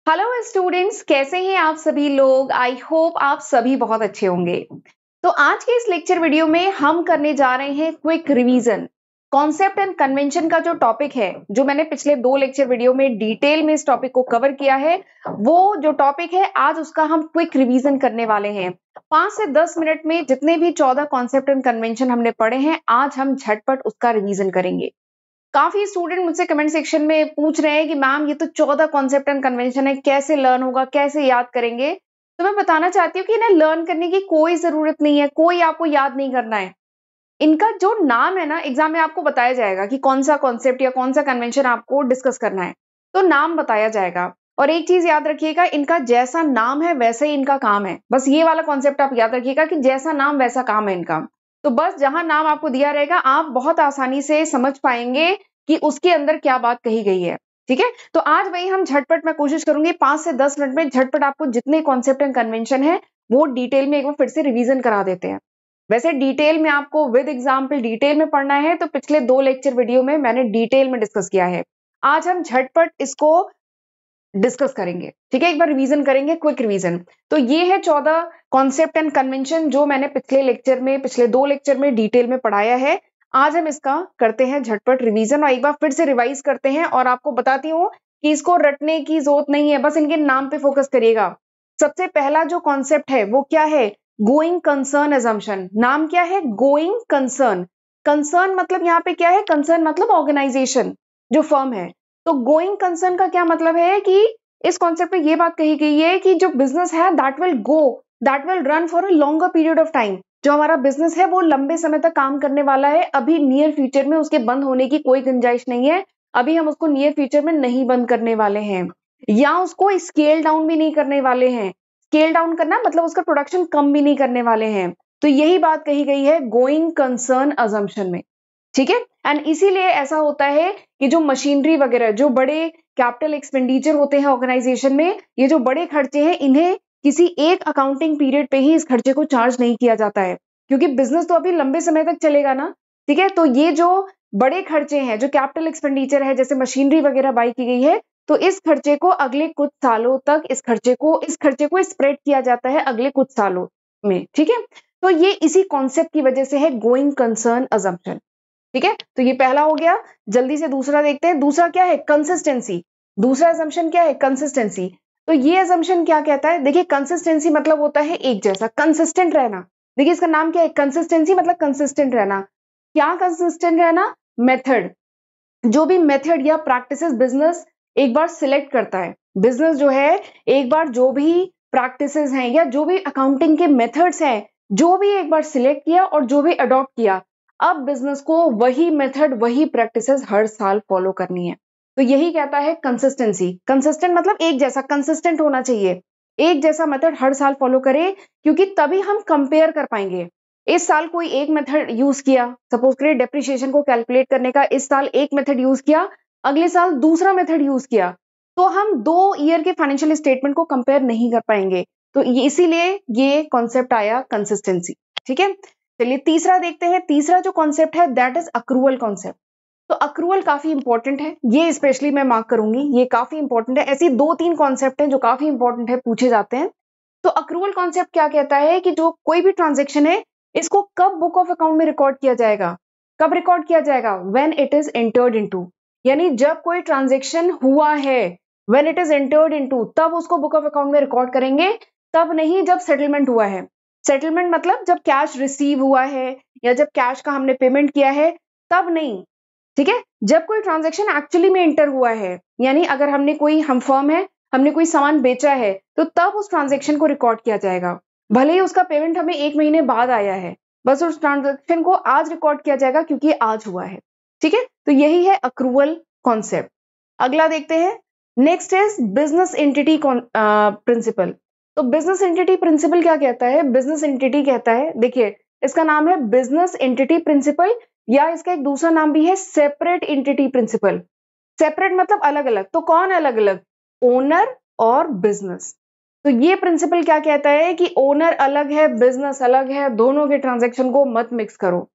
Hello students, कैसे हैं आप सभी लोग। आई होप आप सभी बहुत अच्छे होंगे। तो आज के इस लेक्चर वीडियो में हम करने जा रहे हैं quick revision. Concept and convention का जो टॉपिक है, जो मैंने पिछले 2 लेक्चर वीडियो में डिटेल में इस टॉपिक को कवर किया है, वो जो टॉपिक है आज उसका हम क्विक रिवीजन करने वाले हैं। 5 से 10 मिनट में जितने भी 14 कॉन्सेप्ट एंड कन्वेंशन हमने पढ़े हैं, आज हम झटपट उसका रिवीजन करेंगे। काफी स्टूडेंट मुझसे कमेंट सेक्शन में पूछ रहे हैं कि मैम ये तो 14 कॉन्सेप्ट एंड कन्वेंशन है, कैसे लर्न होगा, कैसे याद करेंगे। तो मैं बताना चाहती हूँ कि इन्हें लर्न करने की कोई जरूरत नहीं है, कोई आपको याद नहीं करना है। इनका जो नाम है ना, एग्जाम में आपको बताया जाएगा कि कौन सा कॉन्सेप्ट या कौन सा कन्वेंशन आपको डिस्कस करना है, तो नाम बताया जाएगा। और एक चीज याद रखिएगा, इनका जैसा नाम है वैसे ही इनका काम है। बस ये वाला कॉन्सेप्ट आप याद रखिएगा कि जैसा नाम वैसा काम है इनका। तो बस जहां नाम आपको दिया रहेगा, आप बहुत आसानी से समझ पाएंगे कि उसके अंदर क्या बात कही गई है। ठीक है, तो आज वही हम झटपट, मैं कोशिश करूंगी 5 से 10 मिनट में झटपट आपको जितने कॉन्सेप्ट एंड कन्वेंशन है वो डिटेल में एक बार फिर से रिवीजन करा देते हैं। वैसे डिटेल में आपको विद एग्जाम्पल डिटेल में पढ़ना है तो पिछले 2 लेक्चर वीडियो में मैंने डिटेल में डिस्कस किया है। आज हम झटपट इसको डिस्कस करेंगे। ठीक है, एक बार रिवीजन करेंगे, क्विक रिवीजन। तो ये है 14 कॉन्सेप्ट एंड कन्वेंशन जो मैंने पिछले 2 लेक्चर में डिटेल में पढ़ाया है। आज हम इसका करते हैं झटपट रिवीजन और एक बार फिर से रिवाइज करते हैं। और आपको बताती हूँ कि इसको रटने की जरूरत नहीं है, बस इनके नाम पे फोकस करिएगा। सबसे पहला जो कॉन्सेप्ट है वो क्या है? Going concern assumption. नाम क्या है? Going concern. कंसर्न मतलब यहाँ पे क्या है? कंसर्न मतलब ऑर्गेनाइजेशन, जो फर्म है। तो गोइंग कंसर्न का क्या मतलब है कि इस कॉन्सेप्ट में ये बात कही गई है कि जो बिजनेस है that will run for a longer period of time. जो हमारा बिजनेस है वो लंबे समय तक काम करने वाला है। अभी नियर फ्यूचर में उसके बंद होने की कोई गुंजाइश नहीं है। अभी हम उसको नियर फ्यूचर में नहीं बंद करने वाले हैं, या उसको स्केल डाउन भी नहीं करने वाले हैं। स्केल डाउन करना मतलब उसका प्रोडक्शन कम भी नहीं करने वाले हैं। तो यही बात कही गई है गोइंग कंसर्न अजम्पशन में। ठीक है, एंड इसीलिए ऐसा होता है कि जो मशीनरी वगैरह, जो बड़े कैपिटल एक्सपेंडिचर होते हैं ऑर्गेनाइजेशन में, ये जो बड़े खर्चे हैं, इन्हें किसी एक अकाउंटिंग पीरियड पे ही इस खर्चे को चार्ज नहीं किया जाता है, क्योंकि बिजनेस तो अभी लंबे समय तक चलेगा ना। ठीक है, तो ये जो बड़े खर्चे हैं, जो कैपिटल एक्सपेंडिचर है, जैसे मशीनरी वगैरह बाई की गई है, तो इस खर्चे को अगले कुछ सालों तक इस खर्चे को स्प्रेड किया जाता है अगले कुछ सालों में। ठीक है, तो ये इसी कॉन्सेप्ट की वजह से है गोइंग कंसर्न अजम्पशन। ठीक है, तो ये पहला हो गया। जल्दी से दूसरा देखते हैं। दूसरा क्या है? कंसिस्टेंसी। दूसरा असम्पशन क्या है? कंसिस्टेंसी। तो ये असम्पशन क्या कहता है? देखिए, कंसिस्टेंसी मतलब होता है एक जैसा, कंसिस्टेंट रहना। देखिए, इसका नाम क्या है? कंसिस्टेंसी मतलब कंसिस्टेंट रहना। क्या कंसिस्टेंट रहना? मेथड। जो भी मेथड या प्रैक्टिसेस बिजनेस एक बार सिलेक्ट करता है, बिजनेस जो है एक बार जो भी प्रैक्टिसेस हैं या जो भी अकाउंटिंग के मेथड्स हैं, जो भी एक बार सिलेक्ट किया और जो भी अडॉप्ट किया, अब बिजनेस को वही मेथड, वही प्रैक्टिसेस हर साल फॉलो करनी है। तो यही कहता है कंसिस्टेंसी। कंसिस्टेंट मतलब एक जैसा, कंसिस्टेंट होना चाहिए, एक जैसा मेथड हर साल फॉलो करे, क्योंकि तभी हम कंपेयर कर पाएंगे। इस साल कोई एक मेथड यूज किया, सपोज करिए डेप्रिसिएशन को कैलकुलेट करने का, इस साल एक मेथड यूज किया, अगले साल दूसरा मेथड यूज किया, तो हम 2 ईयर के फाइनेंशियल स्टेटमेंट को कंपेयर नहीं कर पाएंगे। तो इसीलिए ये कॉन्सेप्ट आया कंसिस्टेंसी। ठीक है, चलिए तीसरा देखते हैं। तीसरा जो कॉन्सेप्ट है दैट इज अक्रूवल कॉन्सेप्ट। तो अक्रूवल काफी इंपॉर्टेंट है, ये स्पेशली मैं मार्क करूंगी, ये काफी इंपॉर्टेंट है। ऐसी 2-3 कॉन्सेप्ट हैं जो काफी इंपॉर्टेंट है, पूछे जाते हैं। तो अक्रूवल कॉन्सेप्ट क्या कहता है कि जो कोई भी ट्रांजेक्शन है, इसको कब बुक ऑफ अकाउंट में रिकॉर्ड किया जाएगा? कब रिकॉर्ड किया जाएगा? When it is entered into. यानी जब कोई ट्रांजेक्शन हुआ है, when it is entered into, तब उसको बुक ऑफ अकाउंट में रिकॉर्ड करेंगे। तब नहीं जब सेटलमेंट हुआ है। सेटलमेंट मतलब जब कैश रिसीव हुआ है या जब कैश का हमने पेमेंट किया है, तब नहीं। ठीक है, जब कोई ट्रांजेक्शन एक्चुअली में इंटर हुआ है, यानी अगर हम फर्म है, हमने कोई सामान बेचा है, तो तब उस ट्रांजेक्शन को रिकॉर्ड किया जाएगा। भले ही उसका पेमेंट हमें 1 महीने बाद आया है, बस उस ट्रांजेक्शन को आज रिकॉर्ड किया जाएगा क्योंकि आज हुआ है। ठीक है, तो यही है अक्रूवल कॉन्सेप्ट। अगला देखते हैं। Next is business entity principle. तो बिजनेस एंटिटी प्रिंसिपल क्या कहता है? बिजनेस एंटिटी कहता है, देखिए इसका नाम है बिजनेस एंटिटी प्रिंसिपल, या इसका एक दूसरा नाम भी है सेपरेट एंटिटी प्रिंसिपल। सेपरेट मतलब अलग अलग, तो कौन अलग अलग? ओनर और बिजनेस। तो ये प्रिंसिपल क्या कहता है कि ओनर अलग है, बिजनेस अलग है, दोनों के ट्रांजैक्शन को मत मिक्स करो।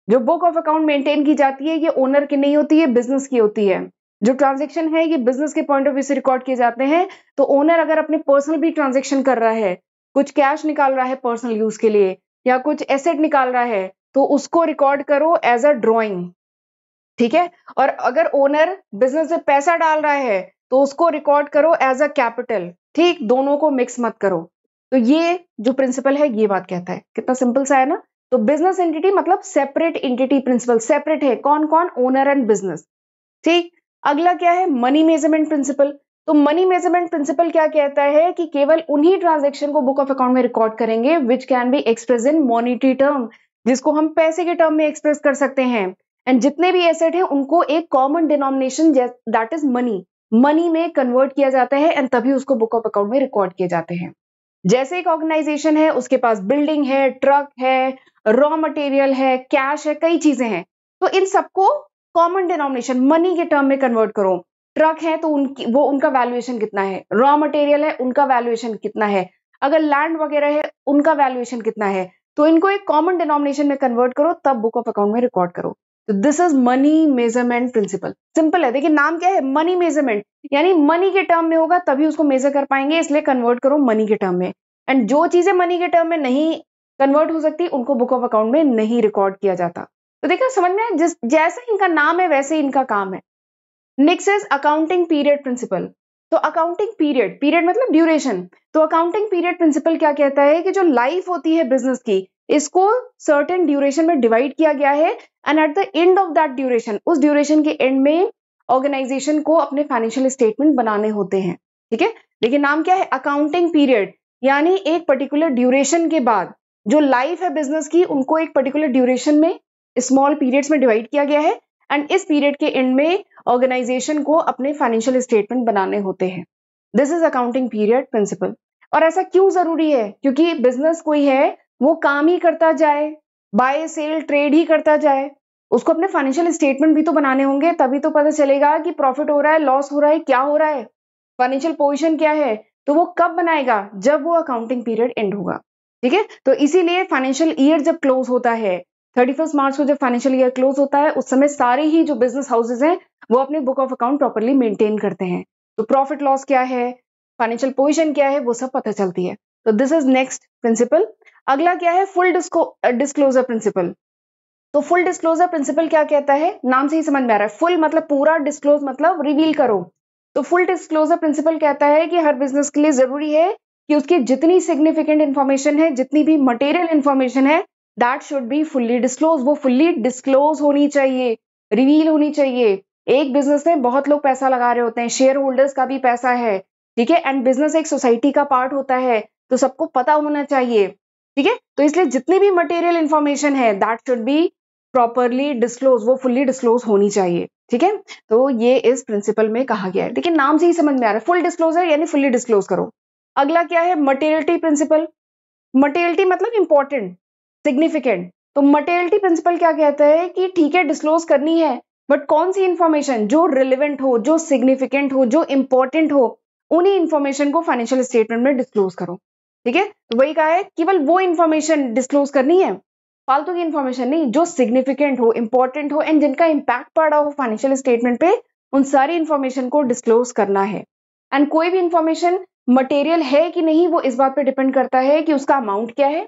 जो बुक ऑफ अकाउंट मेंटेन की जाती है, ये ओनर की नहीं होती है, बिजनेस की होती है। जो ट्रांजेक्शन है ये बिजनेस के पॉइंट ऑफ व्यू से रिकॉर्ड किए जाते हैं। तो ओनर अगर अपने पर्सनल भी ट्रांजेक्शन कर रहा है, कुछ कैश निकाल रहा है पर्सनल यूज के लिए या कुछ एसेट निकाल रहा है, तो उसको रिकॉर्ड करो एज अ ड्रॉइंग, ठीक है। और अगर ओनर बिजनेस में पैसा डाल रहा है तो उसको रिकॉर्ड करो एज अ कैपिटल, ठीक, दोनों को मिक्स मत करो। तो ये जो प्रिंसिपल है ये बात कहता है, कितना सिंपल सा है ना। तो बिजनेस एंटिटी मतलब सेपरेट एंटिटी प्रिंसिपल, सेपरेट है कौन कौन, ओनर एंड बिजनेस, ठीक। अगला क्या है, मनी मेजरमेंट प्रिंसिपल। तो मनी मेजरमेंट प्रिंसिपल क्या कहता है कि केवल उन्हीं ट्रांजैक्शन को बुक ऑफ अकाउंट में रिकॉर्ड करेंगे which can be express in monetary term, जिसको हम पैसे के टर्म में एक्सप्रेस कर सकते हैं। एंड जितने भी एसेट है उनको एक common denomination that is money, money में कन्वर्ट किया जाता है एंड तभी उसको बुक ऑफ अकाउंट में रिकॉर्ड किए जाते हैं। जैसे एक ऑर्गेनाइजेशन है, उसके पास बिल्डिंग है, ट्रक है, रॉ मटेरियल है, कैश है, कई चीजें हैं, तो इन सबको कॉमन डिनोमिनेशन मनी के टर्म में कन्वर्ट करो। ट्रक है तो उनका वैल्यूएशन कितना है, रॉ मटेरियल है उनका वैल्यूएशन कितना है, अगर लैंड वगैरह है उनका वैल्यूएशन कितना है, तो इनको एक कॉमन डिनोमिनेशन में कन्वर्ट करो तब बुक ऑफ अकाउंट में रिकॉर्ड करो। तो this is money measurement principle. Simple है, देखिए नाम क्या है, मनी मेजरमेंट, यानी मनी के टर्म में होगा तभी उसको मेजर कर पाएंगे, इसलिए कन्वर्ट करो मनी के टर्म में। एंड जो चीजें मनी के टर्म में नहीं कन्वर्ट हो सकती उनको बुक ऑफ अकाउंट में नहीं रिकॉर्ड किया जाता। तो देखिए समझ में, जिस जैसे इनका नाम है वैसे इनका काम है। Next is accounting period principle. तो अकाउंटिंग पीरियड, पीरियड मतलब ड्यूरेशन, तो अकाउंटिंग पीरियड प्रिंसिपल क्या कहता है कि जो लाइफ होती है बिजनेस की, इसको सर्टेन ड्यूरेशन में डिवाइड किया गया है and at the end of that duration, उस ड्यूरेशन के एंड में ऑर्गेनाइजेशन को अपने फाइनेंशियल स्टेटमेंट बनाने होते हैं, ठीक है। लेकिन नाम क्या है, अकाउंटिंग पीरियड, यानी एक पर्टिकुलर ड्यूरेशन के बाद जो लाइफ है बिजनेस की उनको एक पर्टिकुलर ड्यूरेशन में स्मॉल पीरियड्स में डिवाइड किया गया है एंड इस पीरियड के एंड में ऑर्गेनाइजेशन को अपने फाइनेंशियल स्टेटमेंट बनाने होते हैं। This is accounting period principle. और ऐसा क्यों जरूरी है, क्योंकि बिजनेस कोई है वो काम ही करता जाए, बाय सेल ट्रेड ही करता जाए, उसको अपने फाइनेंशियल स्टेटमेंट भी तो बनाने होंगे, तभी तो पता चलेगा कि प्रॉफिट हो रहा है, लॉस हो रहा है, क्या हो रहा है, फाइनेंशियल पोजीशन क्या है। तो वो कब बनाएगा, जब वो अकाउंटिंग पीरियड एंड होगा, ठीक है। तो इसीलिए फाइनेंशियल ईयर जब क्लोज होता है, 31 मार्च को जब फाइनेंशियल ईयर क्लोज होता है, उस समय सारे ही जो बिजनेस हाउसेज हैं वो अपने book of account properly maintain करते हैं। तो प्रॉफिट लॉस क्या है, फाइनेंशियल पोजीशन क्या है, वो सब पता चलती है। तो दिस इज नेक्स्ट प्रिंसिपल। अगला क्या है, फुल डिस्क्लोजर प्रिंसिपल। तो फुल डिस्क्लोजर प्रिंसिपल क्या कहता है, नाम से ही समझ में आ रहा है, फुल मतलब पूरा, डिस्क्लोज मतलब रिवील करो। तो फुल डिस्क्लोजर प्रिंसिपल कहता है कि हर बिजनेस के लिए जरूरी है कि उसकी जितनी सिग्निफिकेंट इंफॉर्मेशन है, जितनी भी मटेरियल इंफॉर्मेशन है, that should be fully disclose, वो फुल्ली डिस्क्लोज होनी चाहिए, रिवील होनी चाहिए। एक बिजनेस में बहुत लोग पैसा लगा रहे होते हैं, शेयर होल्डर्स का भी पैसा है, ठीक है, एंड बिजनेस एक सोसाइटी का पार्ट होता है, तो सबको पता होना चाहिए, ठीक है। तो इसलिए जितनी भी मटेरियल इंफॉर्मेशन है that should be properly disclose, वो फुल्ली डिस्क्लोज होनी चाहिए, ठीक है। तो ये इस प्रिंसिपल में कहा गया है, लेकिन नाम से ही समझ में आ रहा है, फुल डिस्क्लोजर यानी फुल्ली डिस्क्लोज करो। अगला क्या है, मटेरियलिटी प्रिंसिपल। मटेरियलिटी मतलब इंपॉर्टेंट, सिग्निफिकेंट। तो मटेरियलिटी प्रिंसिपल क्या कहता है कि ठीक है डिस्क्लोज करनी है, बट कौन सी इंफॉर्मेशन जो रिलेवेंट हो, जो सिग्निफिकेंट हो, जो इंपॉर्टेंट हो, उन्हीं इंफॉर्मेशन को फाइनेंशियल स्टेटमेंट में डिस्क्लोज करो, ठीक है। तो वही कहा है, केवल वो इंफॉर्मेशन डिस्क्लोज करनी है, फालतू की इंफॉर्मेशन नहीं, जो सिग्निफिकेंट हो, इंपॉर्टेंट हो एंड जिनका इंपैक्ट पड़ा हो फाइनेंशियल स्टेटमेंट पे, उन सारी इंफॉर्मेशन को डिस्क्लोज करना है। एंड कोई भी इंफॉर्मेशन मटेरियल है कि नहीं वो इस बात पे डिपेंड करता है कि उसका अमाउंट क्या है,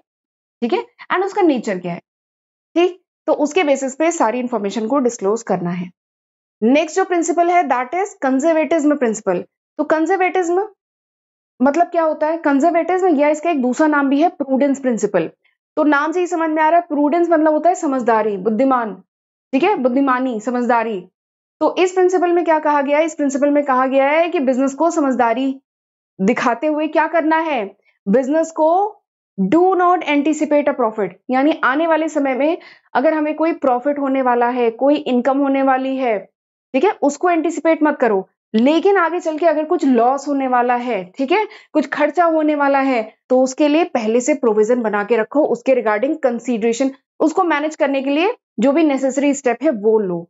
ठीक है, एंड उसका नेचर क्या है, ठीक। तो उसके बेसिस पे सारी इंफॉर्मेशन को डिस्क्लोज करना है। नेक्स्ट जो प्रिंसिपल है दैट इज कंजर्वेटिज्म प्रिंसिपल। तो कंजर्वेटिज्म मतलब क्या होता है, कंजर्वेटिज्म या इसका एक दूसरा नाम भी है प्रूडेंस प्रिंसिपल। तो नाम से ही समझ में आ रहा है, प्रूडेंस मतलब होता है समझदारी, बुद्धिमान, ठीक है, बुद्धिमानी, समझदारी। तो इस प्रिंसिपल में क्या कहा गया है, इस प्रिंसिपल में कहा गया है कि बिजनेस को समझदारी दिखाते हुए क्या करना है, बिजनेस को do not anticipate a profit, यानी आने वाले समय में अगर हमें कोई प्रॉफिट होने वाला है, कोई इनकम होने वाली है, ठीक है, उसको एंटिसिपेट मत करो। लेकिन आगे चल के अगर कुछ लॉस होने वाला है, ठीक है, कुछ खर्चा होने वाला है, तो उसके लिए पहले से प्रोविजन बना के रखो, उसके रिगार्डिंग कंसीडरेशन, उसको मैनेज करने के लिए जो भी नेसेसरी स्टेप है वो लो,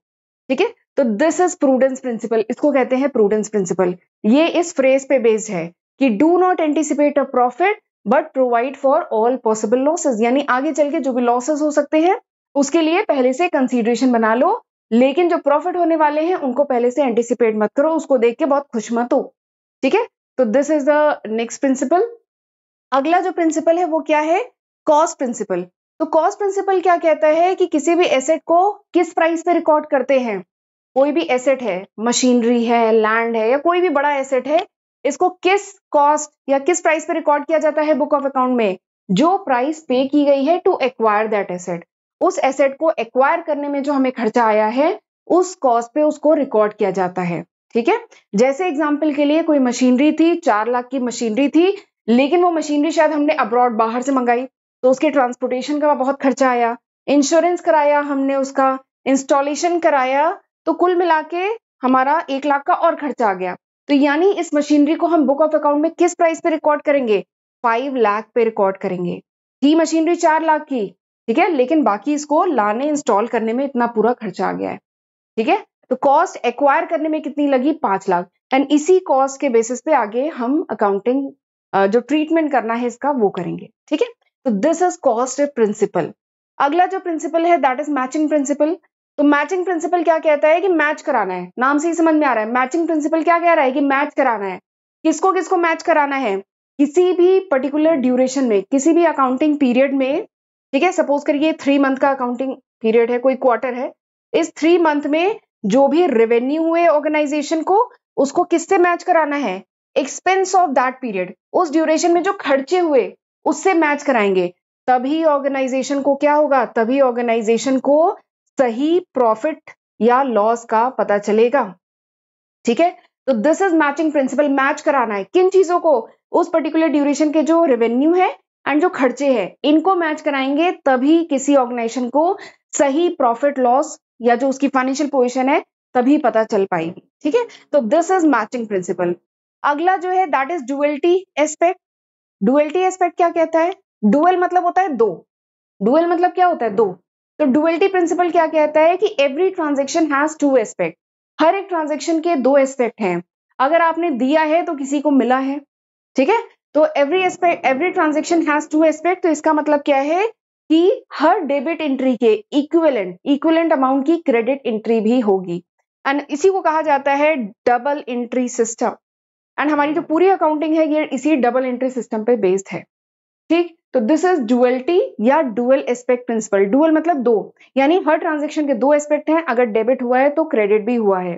ठीक है। तो दिस इज प्रूडेंस प्रिंसिपल, इसको कहते हैं प्रूडेंस प्रिंसिपल। ये इस फ्रेज पे बेस्ड है कि do not anticipate a profit but provide for all possible losses, यानी आगे चल के जो भी लॉसेस हो सकते हैं उसके लिए पहले से कंसीडरेशन बना लो, लेकिन जो प्रॉफिट होने वाले हैं उनको पहले से एंटिसिपेट मत करो, उसको देख के बहुत खुश मत हो। ठीक है, तो this is the next principle. अगला जो प्रिंसिपल है वो क्या है? Cost principle. तो कॉस्ट प्रिंसिपल क्या कहता है कि किसी भी एसेट को किस प्राइस पे रिकॉर्ड करते हैं। कोई भी एसेट है, मशीनरी है, लैंड है, या कोई भी बड़ा एसेट है, इसको किस कॉस्ट या किस प्राइस पे रिकॉर्ड किया जाता है बुक ऑफ अकाउंट में? जो प्राइस पे की गई है टू एक्वायर दैट एसेट। उस एसेट को एक्वायर करने में जो हमें खर्चा आया है, उस कॉस्ट पे उसको रिकॉर्ड किया जाता है। ठीक है, जैसे एग्जाम्पल के लिए कोई मशीनरी थी, 4 लाख की मशीनरी थी, लेकिन वो मशीनरी शायद हमने अब्रॉड बाहर से मंगाई, तो उसके ट्रांसपोर्टेशन का बहुत खर्चा आया, इंश्योरेंस कराया हमने उसका, इंस्टॉलेशन कराया, तो कुल मिला के हमारा 1 लाख का और खर्चा आ गया। तो यानी इस मशीनरी को हम बुक ऑफ अकाउंट में किस प्राइस पे रिकॉर्ड करेंगे? 5 लाख पे रिकॉर्ड करेंगे। की मशीनरी 4 लाख की, ठीक है, लेकिन बाकी इसको लाने इंस्टॉल करने में इतना पूरा खर्चा आ गया है। ठीक है, तो कॉस्ट एक्वायर करने में कितनी लगी? 5 लाख। एंड इसी कॉस्ट के बेसिस पे आगे हम अकाउंटिंग जो ट्रीटमेंट करना है इसका वो करेंगे। ठीक है, तो दिस इज कॉस्ट प्रिंसिपल। अगला जो प्रिंसिपल है दैट इज मैचिंग प्रिंसिपल। तो मैचिंग प्रिंसिपल क्या कहता है कि मैच कराना है। नाम से ही समझ में आ रहा है, मैचिंग प्रिंसिपल क्या कह रहा है कि मैच कराना है। किसको किसको मैच कराना है? किसी भी पर्टिकुलर ड्यूरेशन में, किसी भी अकाउंटिंग पीरियड में, ठीक है, सपोज करिए 3 मंथ का अकाउंटिंग पीरियड है, कोई क्वार्टर है, इस 3 मंथ में जो भी रेवेन्यू हुए ऑर्गेनाइजेशन को, उसको किससे मैच कराना है? एक्सपेंस ऑफ दैट पीरियड, उस ड्यूरेशन में जो खर्चे हुए उससे मैच कराएंगे। तभी ऑर्गेनाइजेशन को क्या होगा? तभी ऑर्गेनाइजेशन को सही प्रॉफिट या लॉस का पता चलेगा। ठीक है, तो this is matching principal. Match कराना है किन चीजों को? उस पर्टिकुलर ड्यूरेशन के जो रेवेन्यू है एंड जो खर्चे हैं, इनको मैच कराएंगे, तभी किसी ऑर्गेनाइजेशन को सही प्रॉफिट लॉस या जो उसकी फाइनेंशियल पोजीशन है तभी पता चल पाएगी। ठीक है, तो दिस इज मैचिंग प्रिंसिपल। अगला जो है that is duality aspect. Duality aspect क्या कहता है? डुअल मतलब होता है दो। डुअल मतलब क्या होता है? दो। तो डुअलिटी प्रिंसिपल क्या कहता है कि every transaction has two aspect. हर एक ट्रांजेक्शन के दो एस्पेक्ट हैं। अगर आपने दिया है तो किसी को मिला है। ठीक है, तो every transaction has two aspect. तो इसका मतलब क्या है कि हर डेबिट एंट्री के इक्विवेलेंट अमाउंट की क्रेडिट एंट्री भी होगी। एंड इसी को कहा जाता है डबल एंट्री सिस्टम। एंड हमारी जो पूरी अकाउंटिंग है ये इसी डबल एंट्री सिस्टम पे बेस्ड है। ठीक, तो दिस इज डुअलिटी या डुअल एस्पेक्ट प्रिंसिपल। डुअल मतलब दो, यानी हर ट्रांजेक्शन के दो एस्पेक्ट हैं। अगर डेबिट हुआ है तो क्रेडिट भी हुआ है।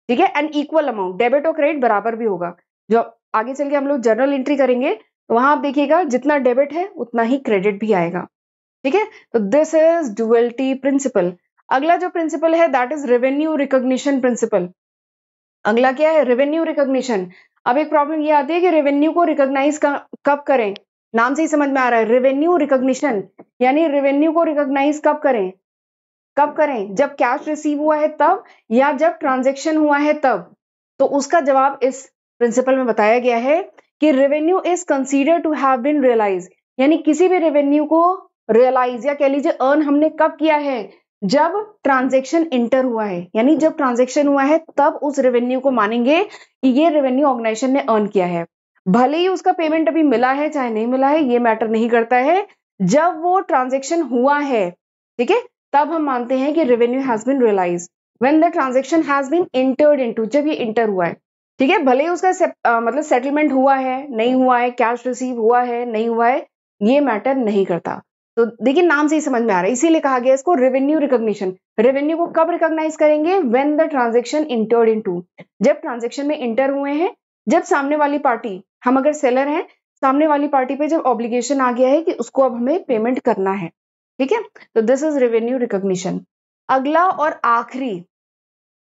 ठीक है, एंड इक्वल अमाउंट, डेबिट और क्रेडिट बराबर भी होगा। जो आगे चल के हम लोग जर्नल एंट्री करेंगे तो वहां आप देखिएगा जितना डेबिट है उतना ही क्रेडिट भी आएगा। ठीक है, तो दिस इज डुअलिटी प्रिंसिपल। अगला जो प्रिंसिपल है that is revenue recognition principle. अगला क्या है? Revenue recognition. अब एक प्रॉब्लम ये आती है कि रेवेन्यू को रिकॉग्नाइज कब करें? नाम से ही समझ में आ रहा है, रेवेन्यू रिकॉग्निशन, यानी रेवेन्यू को रिकॉग्नाइज कब करें? कब करें? जब कैश रिसीव हुआ है तब, या जब ट्रांजैक्शन हुआ है तब? तो उसका जवाब इस प्रिंसिपल में बताया गया है कि revenue is consider to have been realise, यानी किसी भी रेवेन्यू को रियलाइज या कह लीजिए अर्न हमने कब किया है? जब ट्रांजैक्शन इंटर हुआ है, यानी जब ट्रांजैक्शन हुआ है तब उस रेवेन्यू को मानेंगे कि ये रेवेन्यू ऑर्गेनाइजेशन ने अर्न किया है। भले ही उसका पेमेंट अभी मिला है चाहे नहीं मिला है, ये मैटर नहीं करता है। जब वो ट्रांजैक्शन हुआ है, ठीक है, तब हम मानते हैं कि revenue has been realise when the transaction has been entered into, जब ये इंटर हुआ है। ठीक है, भले ही उसका मतलब सेटलमेंट हुआ है नहीं हुआ है, कैश रिसीव हुआ है नहीं हुआ है, ये मैटर नहीं करता। तो देखिए नाम से ही समझ में आ रहा है, इसीलिए कहा गया इसको रेवेन्यू रिकॉग्निशन। रेवेन्यू को कब रिकॉग्नाइज करेंगे? When the transaction entered into, जब ट्रांजैक्शन में इंटर हुए हैं, जब सामने वाली पार्टी, हम अगर सेलर हैं, सामने वाली पार्टी पे जब ऑब्लिगेशन आ गया है कि उसको अब हमें पेमेंट करना है। ठीक है, तो दिस इज रेवेन्यू रिकॉग्निशन। अगला और आखिरी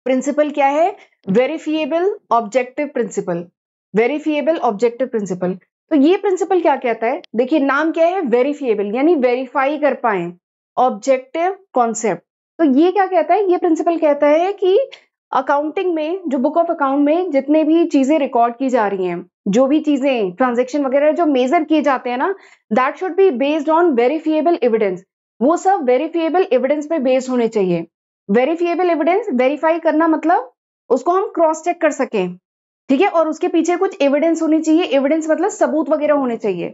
प्रिंसिपल क्या है? Verifiable objective principle. Verifiable objective principle, तो ये प्रिंसिपल क्या कहता है? देखिए नाम क्या है? वेरिफिएबल, यानी वेरीफाई कर पाए। ऑब्जेक्टिव कॉन्सेप्ट, तो ये क्या कहता है? ये प्रिंसिपल कहता है कि अकाउंटिंग में, जो बुक ऑफ अकाउंट में जितने भी चीजें रिकॉर्ड की जा रही हैं, जो भी चीजें ट्रांजेक्शन वगैरह जो मेजर किए जाते हैं ना, that should be based on verifiable evidence. वो सब वेरीफिएबल एविडेंस पे बेस्ड होने चाहिए। वेरीफिएबल एविडेंस, वेरीफाई करना मतलब उसको हम क्रॉस चेक कर सकें। ठीक है, और उसके पीछे कुछ एविडेंस होनी चाहिए। एविडेंस मतलब सबूत वगैरह होने चाहिए।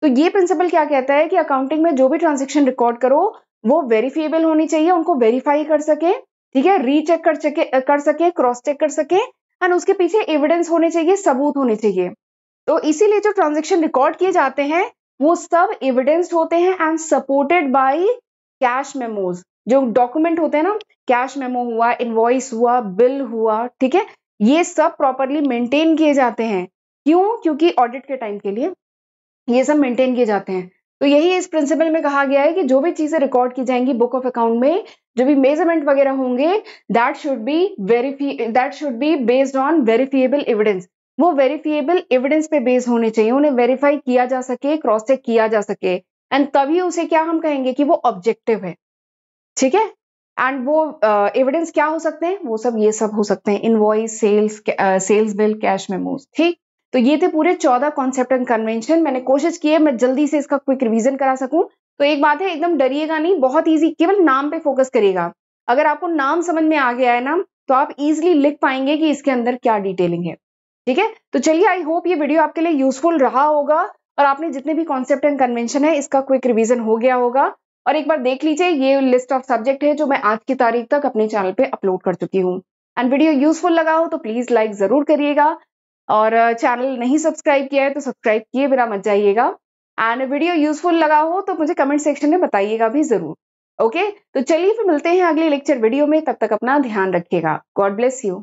तो ये प्रिंसिपल क्या कहता है कि अकाउंटिंग में जो भी ट्रांजैक्शन रिकॉर्ड करो वो वेरीफिएबल होनी चाहिए, उनको वेरीफाई कर सके ठीक है, रीचेक कर सके, क्रॉस चेक कर सके, एंड उसके पीछे एविडेंस होने चाहिए, सबूत होने चाहिए। तो इसीलिए जो ट्रांजेक्शन रिकॉर्ड किए जाते हैं वो सब एविडेंस्ड होते हैं and supported by cash memos. जो डॉक्यूमेंट होते हैं ना, कैश मेमो हुआ, इनवॉइस हुआ, बिल हुआ, ठीक है, ये सब प्रॉपरली मेंटेन किए जाते हैं। क्यों? क्योंकि ऑडिट के टाइम के लिए ये सब मेंटेन किए जाते हैं। तो यही इस प्रिंसिपल में कहा गया है कि जो भी चीजें रिकॉर्ड की जाएंगी बुक ऑफ अकाउंट में, जो भी मेजरमेंट वगैरह होंगे, that should be based on verifiable evidence. वो वेरिफिएबल एविडेंस पे बेस होने चाहिए, उन्हें वेरीफाई किया जा सके, क्रॉस चेक किया जा सके, एंड तभी उसे क्या हम कहेंगे कि वो ऑब्जेक्टिव है। ठीक है, एंड वो एविडेंस क्या हो सकते हैं? वो सब ये सब हो सकते हैं, invoice, sales bill, cash memos. ठीक, तो ये थे पूरे 14 कॉन्सेप्ट एंड कन्वेंशन। मैंने कोशिश की है मैं जल्दी से इसका क्विक रिवीजन करा सकूं। तो एक बात है, एकदम डरिएगा नहीं, बहुत इजी, केवल नाम पे फोकस करिएगा। अगर आपको नाम समझ में आ गया है ना, तो आप इजिली लिख पाएंगे कि इसके अंदर क्या डिटेलिंग है। ठीक है, तो चलिए, आई होप ये वीडियो आपके लिए यूजफुल रहा होगा और आपने जितने भी कॉन्सेप्ट एंड कन्वेंशन है इसका क्विक रिवीजन हो गया होगा। और एक बार देख लीजिए, ये लिस्ट ऑफ सब्जेक्ट है जो मैं आज की तारीख तक अपने चैनल पे अपलोड कर चुकी हूँ। एंड वीडियो यूजफुल लगा हो तो प्लीज लाइक जरूर करिएगा, और चैनल नहीं सब्सक्राइब किया है तो सब्सक्राइब किए बिना मत जाइएगा। एंड वीडियो यूजफुल लगा हो तो मुझे कमेंट सेक्शन में बताइएगा भी जरूर। ओके, तो चलिए फिर मिलते हैं अगले लेक्चर वीडियो में, तब तक अपना ध्यान रखिएगा। God bless you.